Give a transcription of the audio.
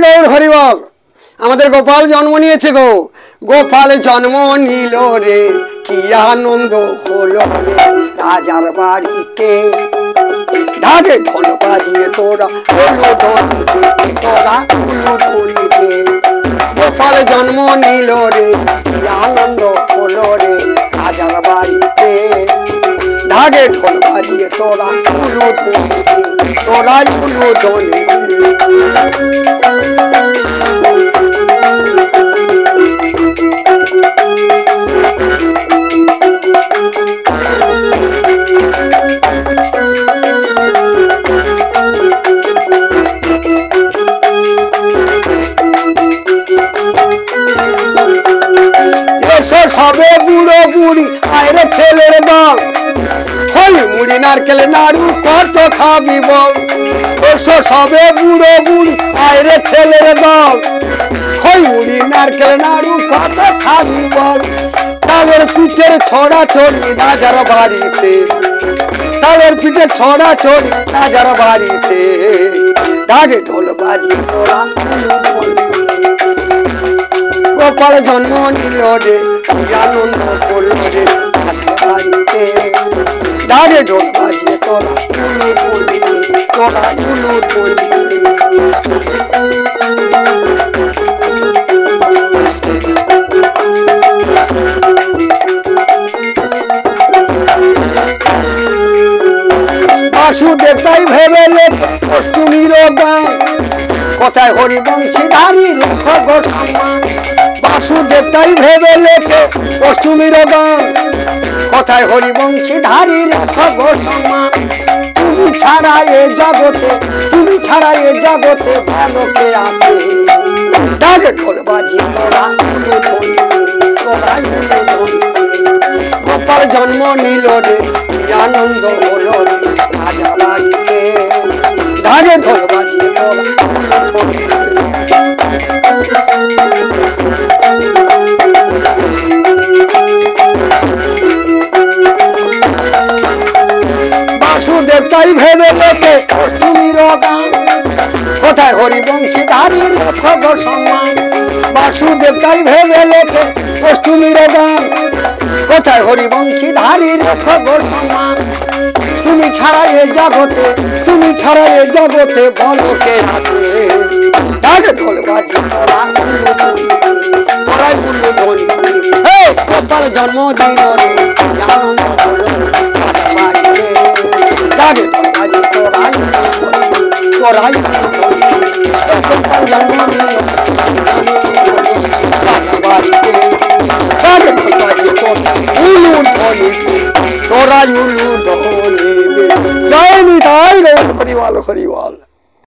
গৌর হরিবল। আমাদের গোপাল জন্ম নিয়েছে গো, গোপাল জন্ম নিল রে, কি আনন্দ হলো রে রাজার বাড়িতে। ঢাকে ঢোল বাজিয়ে তোরা হলো ধনিতে, তোরা হলো ধনিতে। গোপাল জন্ম নিল রে, কি আনন্দ হলো রে রাজার বাড়িতে। ঢাকে ঢোল বাজিয়ে তোরা হলো ধনিতে, তোরাই হলো ধনিতে। সবে বুড়ো বুড়ি আয়রে ছেলের দল, হলি মুড়ি নারকেল নাড়ু কত খাবি বল। সবে বুড়ো বুড়ি আয়রে ছেলের দল, হই মুড়ি নারকেল নাড়ু কত খাবি বল। তালের পিঠের ছড়া ছড়ি রাজার বাড়িতে, তালের পিঠে ছড়া ছড়ি রাজার বাড়িতে। ঢাকে ঢোল বাজি তোরা গোপাল জন্ম নিল রে, আনন্দ করল রে বাড়িতে। ঢাকে ঢোল বাজিয়ে তোরা তোরা বাসুদেব তাই ভেবে লেখে অষ্টমীর গান, কোথায় হরিবংশীধারী রেখ গোস্বামী। বাসুদেব তাই ভেবে লেখে অষ্টমীর গান, কোথায় হরিবংশীধারী রেখ গোস্বামী। তুমি ছাড়া এ জগতে, তুমি ছাড়া এ জগতে ভালো কে আছে। ঢাকে ঢোল বাজি তোরা গোপাল জন্ম নিল রে, আনন্দ হলো রে রাজা বাড়িতে। ঢাকে ঢোল বাজি বাসুদেব তাই ভেবে লেখে অষ্টমীর গান, কোথায় হরিবংশীধারী রেখ গোস্বামী। বাসুদেব তাই ভেবে লেখে অষ্টমীর গান, কোথায় হরিবংশীধারী রেখ গোস্বামী। তুমি ছাড়া এ জগতে, তুমি ছাড়া এ জগতে বলো কে আছে। ঢাকে ঢোল বাজি তোরা তোরাই বুল্লু ধনি। হে গোপাল জন্মদিন রে, আনন্দ হলো বাড়িতে। ঢাকে ঢোল বাজি তোরাই তোরাই গোপাল জন্মদিন বাড়িতে। ঢাকে ঢোল বাজি তোরা উলু ধনি, তোরাই উলু ধনি। জয় নিতাই গৌর হরিবল হরিবল।